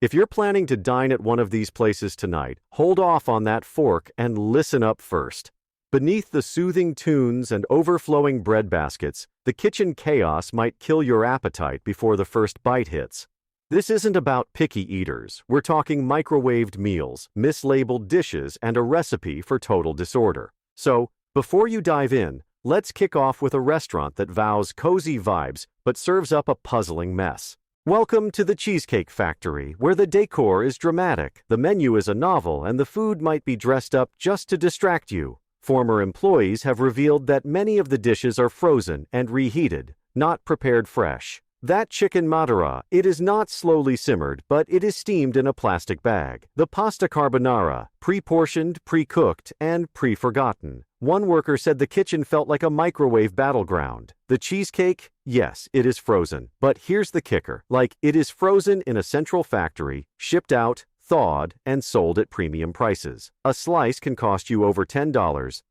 If you're planning to dine at one of these places tonight, hold off on that fork and listen up first. Beneath the soothing tunes and overflowing bread baskets, the kitchen chaos might kill your appetite before the first bite hits. This isn't about picky eaters. We're talking microwaved meals, mislabeled dishes, and a recipe for total disorder. So, before you dive in, let's kick off with a restaurant that vows cozy vibes but serves up a puzzling mess. Welcome to the Cheesecake Factory, where the decor is dramatic, the menu is a novel, and the food might be dressed up just to distract you. Former employees have revealed that many of the dishes are frozen and reheated, not prepared fresh. That chicken madara, it is not slowly simmered, but it is steamed in a plastic bag. The pasta carbonara, pre-portioned, pre-cooked, and pre-forgotten. One worker said the kitchen felt like a microwave battleground. The cheesecake, yes, it is frozen. But here's the kicker. It is frozen in a central factory, shipped out, thawed, and sold at premium prices. A slice can cost you over $10.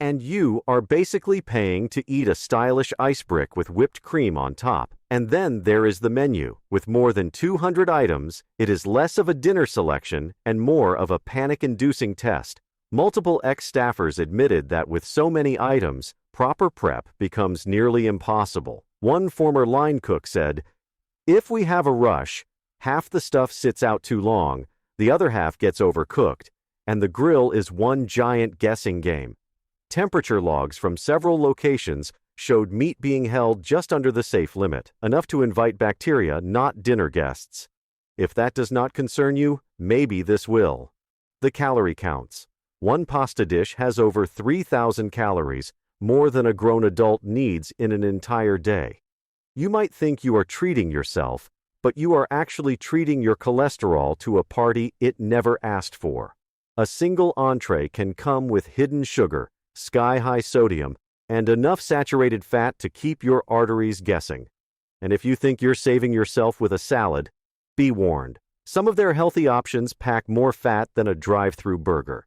And you are basically paying to eat a stylish ice brick with whipped cream on top. And then there is the menu. With more than 200 items, it is less of a dinner selection and more of a panic-inducing test. Multiple ex-staffers admitted that with so many items, proper prep becomes nearly impossible. One former line cook said, "If we have a rush, half the stuff sits out too long, the other half gets overcooked, and the grill is one giant guessing game." Temperature logs from several locations showed meat being held just under the safe limit, enough to invite bacteria, not dinner guests. If that does not concern you, maybe this will. The calorie counts. One pasta dish has over 3,000 calories, more than a grown adult needs in an entire day. You might think you are treating yourself, but you are actually treating your cholesterol to a party it never asked for. A single entree can come with hidden sugar, sky-high sodium, and enough saturated fat to keep your arteries guessing. And if you think you're saving yourself with a salad, be warned. Some of their healthy options pack more fat than a drive-through burger.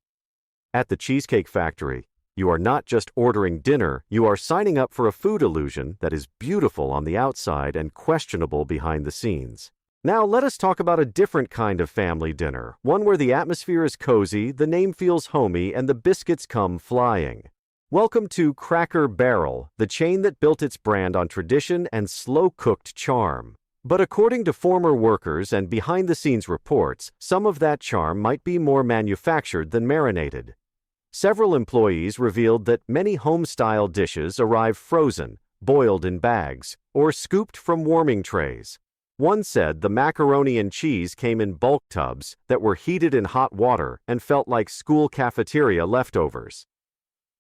At the Cheesecake Factory, you are not just ordering dinner, you are signing up for a food illusion that is beautiful on the outside and questionable behind the scenes. Now let us talk about a different kind of family dinner, one where the atmosphere is cozy, the name feels homey, and the biscuits come flying. Welcome to Cracker Barrel, the chain that built its brand on tradition and slow-cooked charm. But according to former workers and behind-the-scenes reports, some of that charm might be more manufactured than marinated. Several employees revealed that many home-style dishes arrive frozen, boiled in bags, or scooped from warming trays. One said the macaroni and cheese came in bulk tubs that were heated in hot water and felt like school cafeteria leftovers.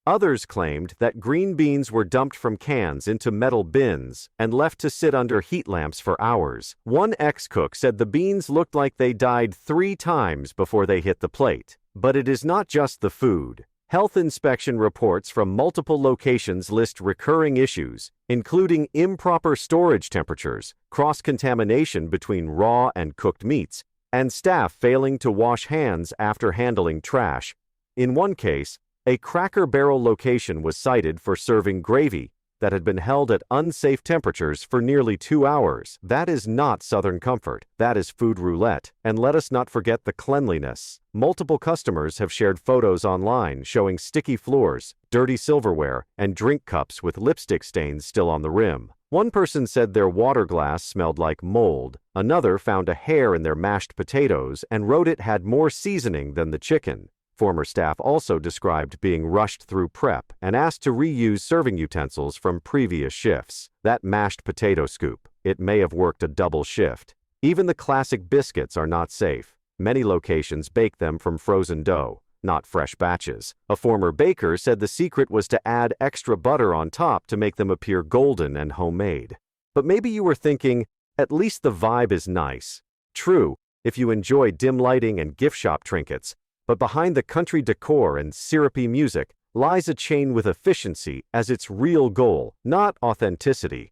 Others claimed that green beans were dumped from cans into metal bins and left to sit under heat lamps for hours. One ex-cook said the beans looked like they died 3 times before they hit the plate. But it is not just the food. Health inspection reports from multiple locations list recurring issues, including improper storage temperatures, cross-contamination between raw and cooked meats, and staff failing to wash hands after handling trash. In one case, a Cracker Barrel location was cited for serving gravy that had been held at unsafe temperatures for nearly 2 hours. That is not Southern comfort. That is food roulette. And let us not forget the cleanliness. Multiple customers have shared photos online showing sticky floors, dirty silverware, and drink cups with lipstick stains still on the rim. One person said their water glass smelled like mold. Another found a hair in their mashed potatoes and wrote it had more seasoning than the chicken. Former staff also described being rushed through prep and asked to reuse serving utensils from previous shifts. That mashed potato scoop, it may have worked a double shift. Even the classic biscuits are not safe. Many locations bake them from frozen dough, not fresh batches. A former baker said the secret was to add extra butter on top to make them appear golden and homemade. But maybe you were thinking, at least the vibe is nice. True, if you enjoy dim lighting and gift shop trinkets, but behind the country decor and syrupy music lies a chain with efficiency as its real goal, not authenticity.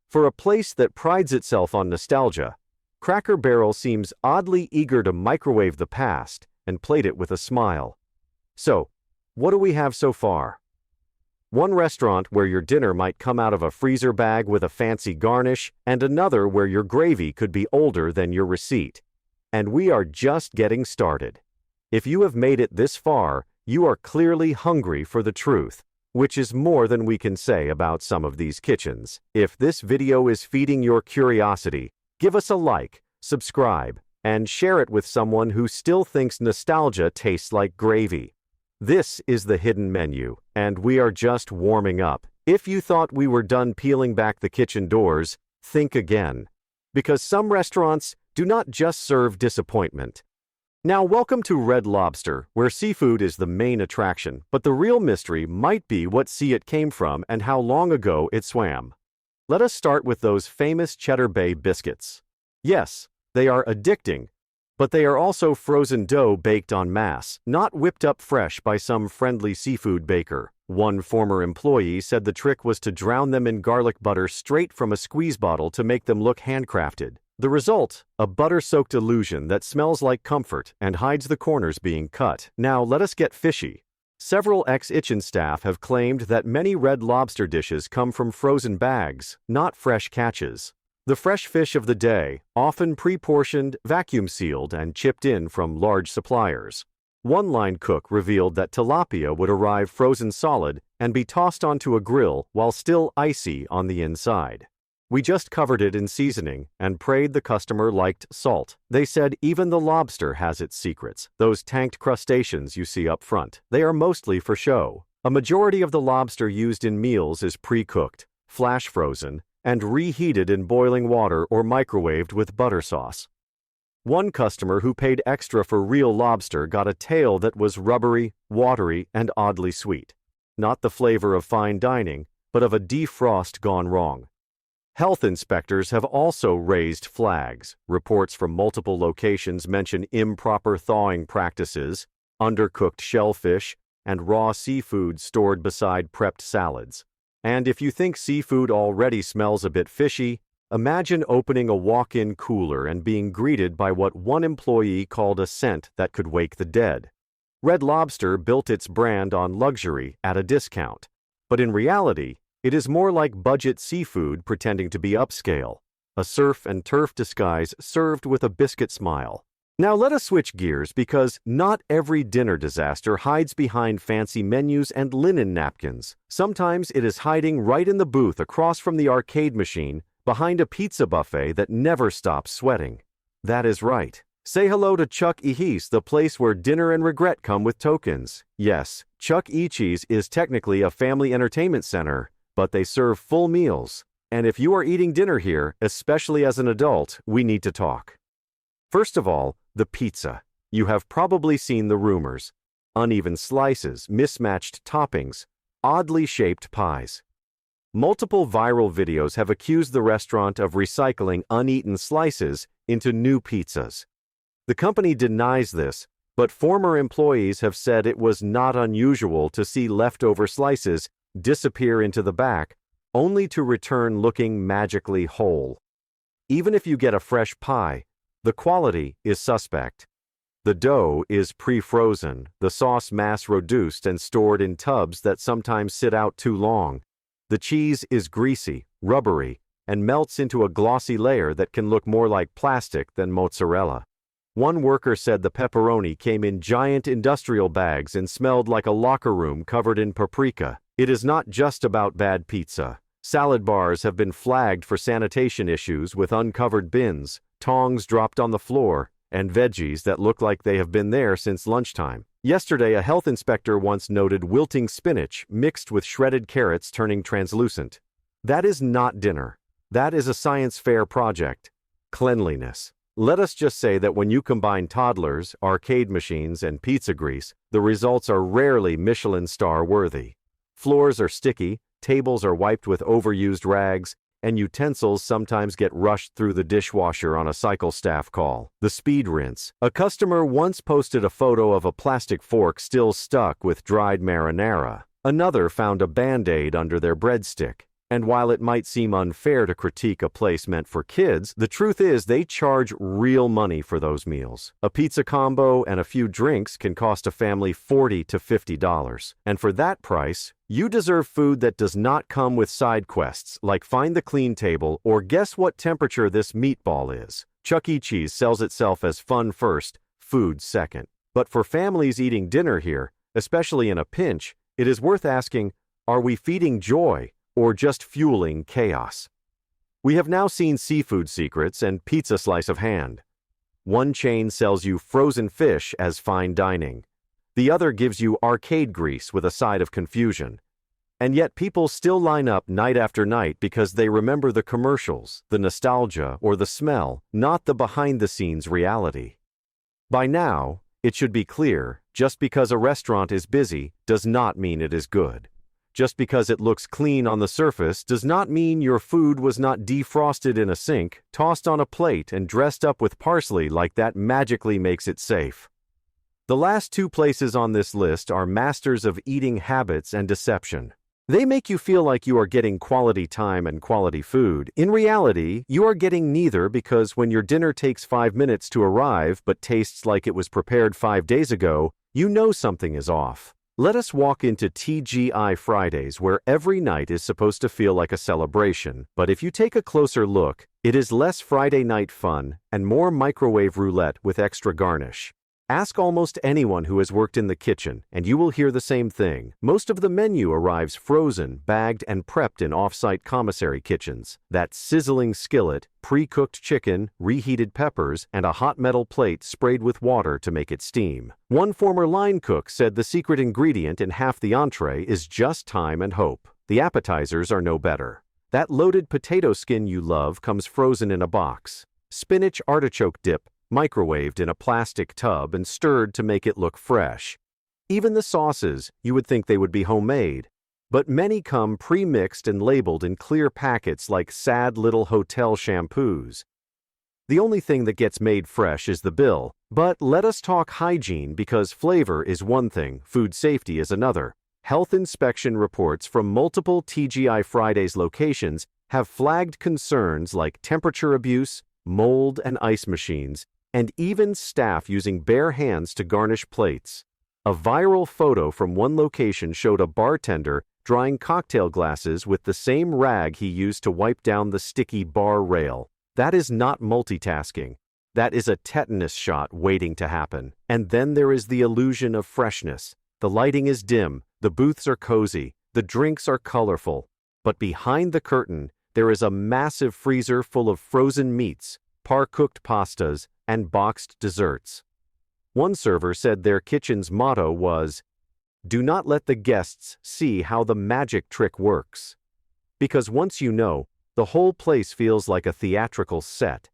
For a place that prides itself on nostalgia, Cracker Barrel seems oddly eager to microwave the past and plate it with a smile. So, what do we have so far? One restaurant where your dinner might come out of a freezer bag with a fancy garnish, and another where your gravy could be older than your receipt. And we are just getting started. If you have made it this far, you are clearly hungry for the truth, which is more than we can say about some of these kitchens. If this video is feeding your curiosity, give us a like, subscribe, and share it with someone who still thinks nostalgia tastes like gravy. This is the hidden menu, and we are just warming up. If you thought we were done peeling back the kitchen doors, think again. Because some restaurants do not just serve disappointment. Now, welcome to Red Lobster, where seafood is the main attraction, but the real mystery might be what sea it came from and how long ago it swam. Let us start with those famous Cheddar Bay biscuits. Yes, they are addicting, but they are also frozen dough baked en masse, not whipped up fresh by some friendly seafood baker. One former employee said the trick was to drown them in garlic butter straight from a squeeze bottle to make them look handcrafted. The result? A butter-soaked illusion that smells like comfort and hides the corners being cut. Now let us get fishy. Several ex-Itchin staff have claimed that many Red Lobster dishes come from frozen bags, not fresh catches. The fresh fish of the day, often pre-portioned, vacuum-sealed, and chipped in from large suppliers. One line cook revealed that tilapia would arrive frozen solid and be tossed onto a grill while still icy on the inside. We just covered it in seasoning and prayed the customer liked salt. They said even the lobster has its secrets, those tanked crustaceans you see up front. They are mostly for show. A majority of the lobster used in meals is pre-cooked, flash frozen, and reheated in boiling water or microwaved with butter sauce. One customer who paid extra for real lobster got a tail that was rubbery, watery, and oddly sweet. Not the flavor of fine dining, but of a defrost gone wrong. Health inspectors have also raised flags. Reports from multiple locations mention improper thawing practices, undercooked shellfish, and raw seafood stored beside prepped salads. And if you think seafood already smells a bit fishy, imagine opening a walk-in cooler and being greeted by what one employee called a scent that could wake the dead. Red Lobster built its brand on luxury at a discount, but in reality, it is more like budget seafood pretending to be upscale, a surf and turf disguise served with a biscuit smile. Now let us switch gears because not every dinner disaster hides behind fancy menus and linen napkins. Sometimes it is hiding right in the booth across from the arcade machine behind a pizza buffet that never stops sweating. That is right. Say hello to Chuck E. Cheese, the place where dinner and regret come with tokens. Yes, Chuck E. Cheese is technically a family entertainment center, but they serve full meals. And if you are eating dinner here, especially as an adult, we need to talk. First of all, the pizza. You have probably seen the rumors. Uneven slices, mismatched toppings, oddly shaped pies. Multiple viral videos have accused the restaurant of recycling uneaten slices into new pizzas. The company denies this, but former employees have said it was not unusual to see leftover slices disappear into the back, only to return looking magically whole. Even if you get a fresh pie, the quality is suspect. The dough is pre-frozen, the sauce mass-reduced and stored in tubs that sometimes sit out too long. The cheese is greasy, rubbery, and melts into a glossy layer that can look more like plastic than mozzarella. One worker said the pepperoni came in giant industrial bags and smelled like a locker room covered in paprika. It is not just about bad pizza. Salad bars have been flagged for sanitation issues with uncovered bins, tongs dropped on the floor, and veggies that look like they have been there since lunchtime. Yesterday, a health inspector once noted wilting spinach mixed with shredded carrots turning translucent. That is not dinner. That is a science fair project. Cleanliness. Let us just say that when you combine toddlers, arcade machines, and pizza grease, the results are rarely Michelin star worthy. Floors are sticky, tables are wiped with overused rags, and utensils sometimes get rushed through the dishwasher on a cycle staff call. The speed rinse. A customer once posted a photo of a plastic fork still stuck with dried marinara. Another found a Band-Aid under their breadstick. And while it might seem unfair to critique a place meant for kids, the truth is they charge real money for those meals. A pizza combo and a few drinks can cost a family $40 to $50. And for that price, you deserve food that does not come with side quests like find the clean table or guess what temperature this meatball is. Chuck E. Cheese sells itself as fun first, food second. But for families eating dinner here, especially in a pinch, it is worth asking, are we feeding joy or just fueling chaos? We have now seen seafood secrets and pizza slice of hand. One chain sells you frozen fish as fine dining. The other gives you arcade grease with a side of confusion. And yet people still line up night after night because they remember the commercials, the nostalgia, or the smell, not the behind-the-scenes reality. By now, it should be clear, just because a restaurant is busy does not mean it is good. Just because it looks clean on the surface does not mean your food was not defrosted in a sink, tossed on a plate, and dressed up with parsley like that magically makes it safe. The last two places on this list are masters of eating habits and deception. They make you feel like you are getting quality time and quality food. In reality, you are getting neither because when your dinner takes 5 minutes to arrive but tastes like it was prepared 5 days ago, you know something is off. Let us walk into TGI Fridays where every night is supposed to feel like a celebration, but if you take a closer look, it is less Friday night fun and more microwave roulette with extra garnish. Ask almost anyone who has worked in the kitchen, and you will hear the same thing. Most of the menu arrives frozen, bagged, and prepped in off-site commissary kitchens. That sizzling skillet, pre-cooked chicken, reheated peppers, and a hot metal plate sprayed with water to make it steam. One former line cook said the secret ingredient in half the entree is just time and hope. The appetizers are no better. That loaded potato skin you love comes frozen in a box. Spinach artichoke dip, microwaved in a plastic tub and stirred to make it look fresh. Even the sauces, you would think they would be homemade, but many come pre-mixed and labeled in clear packets like sad little hotel shampoos. The only thing that gets made fresh is the bill, but let us talk hygiene because flavor is one thing, food safety is another. Health inspection reports from multiple TGI Fridays locations have flagged concerns like temperature abuse, mold and ice machines, and even staff using bare hands to garnish plates. A viral photo from one location showed a bartender drying cocktail glasses with the same rag he used to wipe down the sticky bar rail. That is not multitasking. That is a tetanus shot waiting to happen. And then there is the illusion of freshness. The lighting is dim, the booths are cozy, the drinks are colorful. But behind the curtain, there is a massive freezer full of frozen meats, par-cooked pastas, and boxed desserts. One server said their kitchen's motto was, "Do not let the guests see how the magic trick works." Because once you know, the whole place feels like a theatrical set.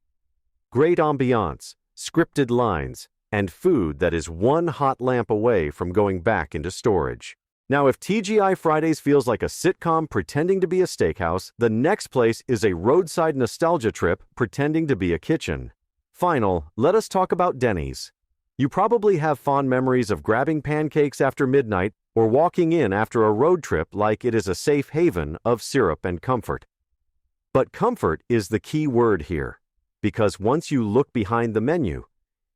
Great ambiance, scripted lines, and food that is one hot lamp away from going back into storage. Now, if TGI Fridays feels like a sitcom pretending to be a steakhouse, the next place is a roadside nostalgia trip pretending to be a kitchen. Final, let us talk about Denny's. You probably have fond memories of grabbing pancakes after midnight or walking in after a road trip like it is a safe haven of syrup and comfort. But comfort is the key word here, because once you look behind the menu,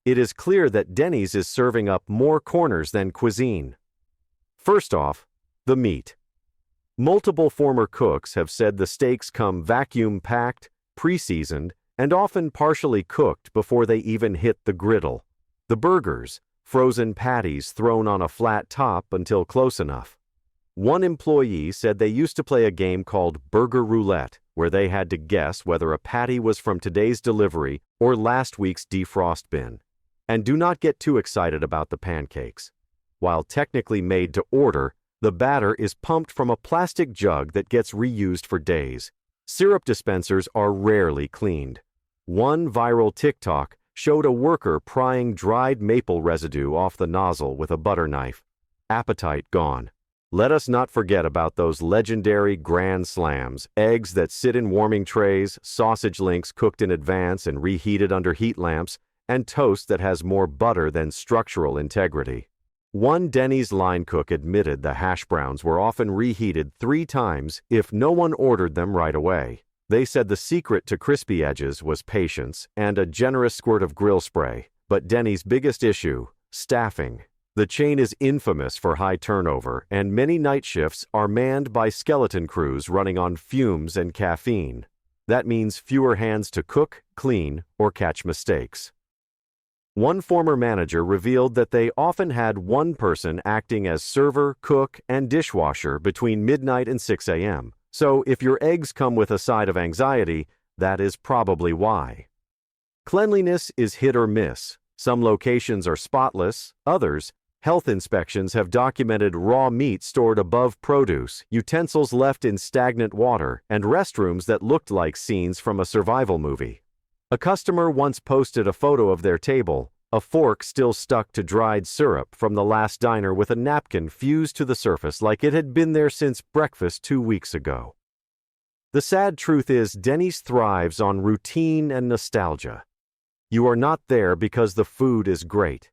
it is clear that Denny's is serving up more corners than cuisine. First off, the meat. Multiple former cooks have said the steaks come vacuum-packed, pre-seasoned, and often partially cooked before they even hit the griddle. The burgers, frozen patties thrown on a flat top until close enough. One employee said they used to play a game called Burger Roulette, where they had to guess whether a patty was from today's delivery or last week's defrost bin. And do not get too excited about the pancakes. While technically made to order, the batter is pumped from a plastic jug that gets reused for days. Syrup dispensers are rarely cleaned. One viral TikTok showed a worker prying dried maple residue off the nozzle with a butter knife. Appetite gone. Let us not forget about those legendary Grand Slams, eggs that sit in warming trays, sausage links cooked in advance and reheated under heat lamps, and toast that has more butter than structural integrity. One Denny's line cook admitted the hash browns were often reheated 3 times if no one ordered them right away. They said the secret to crispy edges was patience and a generous squirt of grill spray. But Denny's biggest issue: staffing. The chain is infamous for high turnover, and many night shifts are manned by skeleton crews running on fumes and caffeine. That means fewer hands to cook, clean, or catch mistakes. One former manager revealed that they often had one person acting as server, cook, and dishwasher between midnight and 6 a.m. So if your eggs come with a side of anxiety, that is probably why. Cleanliness is hit or miss. Some locations are spotless, others, health inspections have documented raw meat stored above produce, utensils left in stagnant water, and restrooms that looked like scenes from a survival movie. A customer once posted a photo of their table, a fork still stuck to dried syrup from the last diner with a napkin fused to the surface like it had been there since breakfast 2 weeks ago. The sad truth is Denny's thrives on routine and nostalgia. You are not there because the food is great.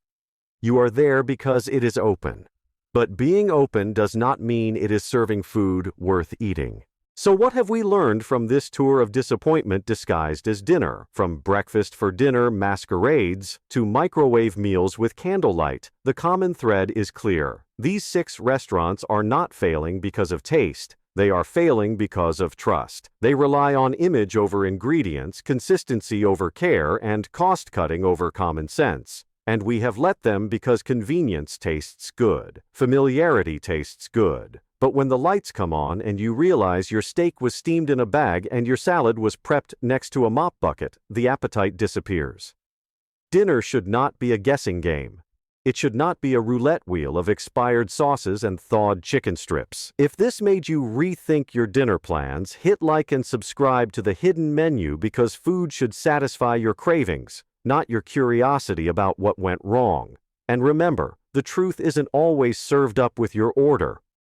You are there because it is open. But being open does not mean it is serving food worth eating. So what have we learned from this tour of disappointment disguised as dinner? From breakfast for dinner masquerades to microwave meals with candlelight, the common thread is clear. These 6 restaurants are not failing because of taste. They are failing because of trust. They rely on image over ingredients, consistency over care, and cost-cutting over common sense. And we have let them because convenience tastes good. Familiarity tastes good. But when the lights come on and you realize your steak was steamed in a bag and your salad was prepped next to a mop bucket, the appetite disappears. Dinner should not be a guessing game. It should not be a roulette wheel of expired sauces and thawed chicken strips. If this made you rethink your dinner plans, hit like and subscribe to the hidden menu because food should satisfy your cravings, not your curiosity about what went wrong. And remember, the truth isn't always served up with your order.